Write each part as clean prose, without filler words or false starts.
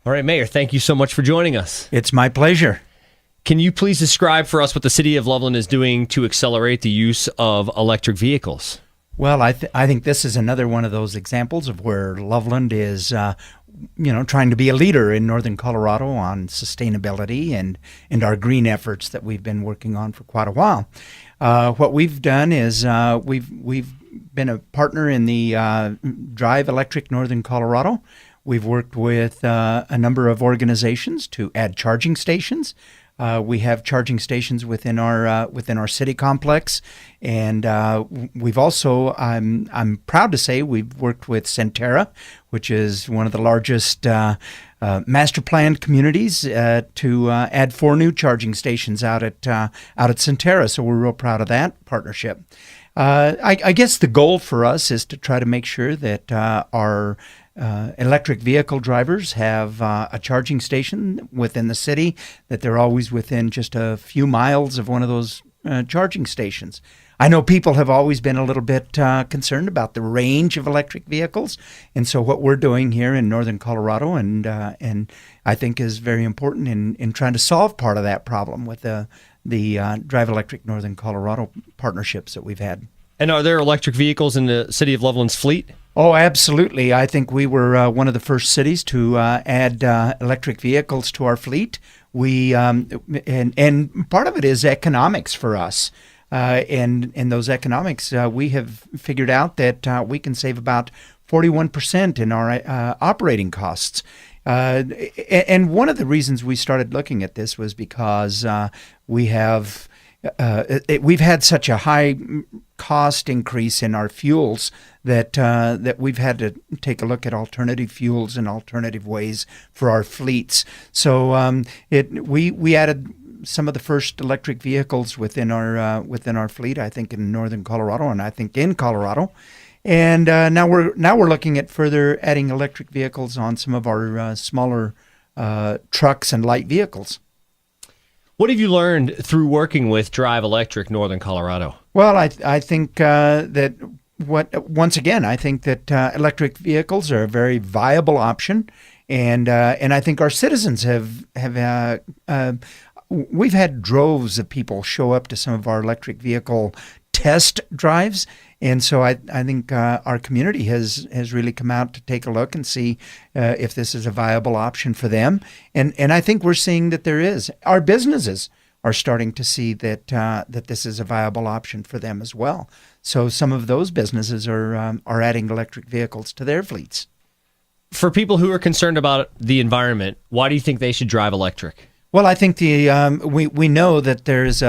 All right, Mayor, thank you so much for joining us. It's my pleasure. Can you please describe for us what the city of Loveland is doing to accelerate the use of electric vehicles? Well, I think this is another one of those examples of where Loveland is, trying to be a leader in northern Colorado on sustainability and our green efforts that we've been working on for quite a while. What we've done is we've been a partner in the Drive Electric Northern Colorado. We've worked with a number of organizations to add charging stations. We have charging stations within our city complex, and we've also I'm proud to say we've worked with Centerra, which is one of the largest master planned communities, to add 4 new charging stations out at Centerra. So we're real proud of that partnership. I guess the goal for us is to try to make sure that our electric vehicle drivers have a charging station within the city, that they're always within just a few miles of one of those charging stations. I know people have always been a little bit concerned about the range of electric vehicles, and so what we're doing here in northern Colorado, and I think is very important in trying to solve part of that problem with the Drive Electric Northern Colorado partnerships that we've had. And are there electric vehicles in the city of Loveland's fleet? Oh, absolutely. I think we were one of the first cities to add electric vehicles to our fleet. We and part of it is economics for us. And in those economics, we have figured out that we can save about 41% in our operating costs. And one of the reasons we started looking at this was because we've had such a high cost increase in our fuels that we've had to take a look at alternative fuels and alternative ways for our fleets. So we added some of the first electric vehicles within our fleet, I think in northern Colorado, and I think in Colorado. And now we're looking at further adding electric vehicles on some of our smaller trucks and light vehicles. What have you learned through working with Drive Electric Northern Colorado? Well, I think I think that electric vehicles are a very viable option, and I think our citizens have we've had droves of people show up to some of our electric vehicle test drives. And so I think our community has really come out to take a look and see if this is a viable option for them. And I think we're seeing that there is. Our businesses are starting to see that this is a viable option for them as well. So some of those businesses are adding electric vehicles to their fleets. For people who are concerned about the environment, why do you think they should drive electric? Well, I think we know that there's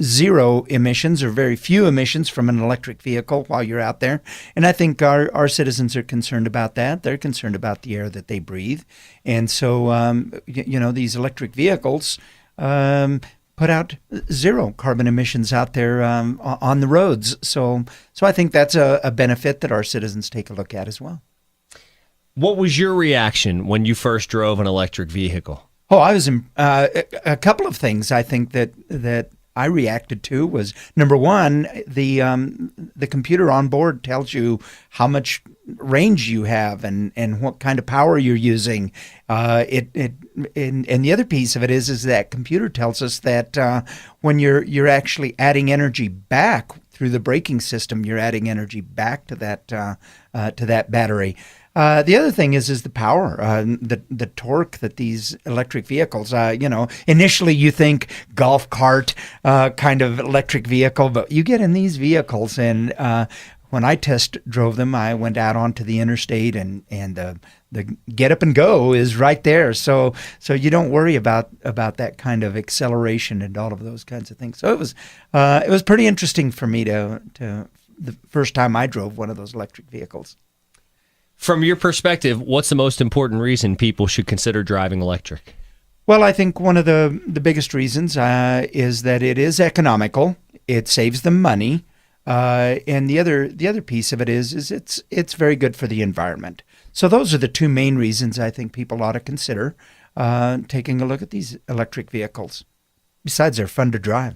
zero emissions or very few emissions from an electric vehicle while you're out there, and I think our citizens are concerned about that. They're concerned about the air that they breathe, and so these electric vehicles put out zero carbon emissions out there on the roads. So I think that's a benefit that our citizens take a look at as well. What was your reaction when you first drove an electric vehicle? Oh, I was a couple of things I think that I reacted to was, number one, the computer on board tells you how much range you have and what kind of power you're using. And the other piece of it is that computer tells us that when you're actually adding energy back through the braking system, you're adding energy back to that battery. The other thing is the power, the torque that these electric vehicles, initially you think golf cart kind of electric vehicle, but you get in these vehicles, and when I test drove them, I went out onto the interstate, and the get up and go is right there. So you don't worry about that kind of acceleration and all of those kinds of things. So it was pretty interesting for me to the first time I drove one of those electric vehicles. From your perspective, what's the most important reason people should consider driving electric? Well, I think one of the biggest reasons is that it is economical. It saves them money, and the other piece of it is it's very good for the environment. So those are the two main reasons I think people ought to consider taking a look at these electric vehicles. Besides, they're fun to drive.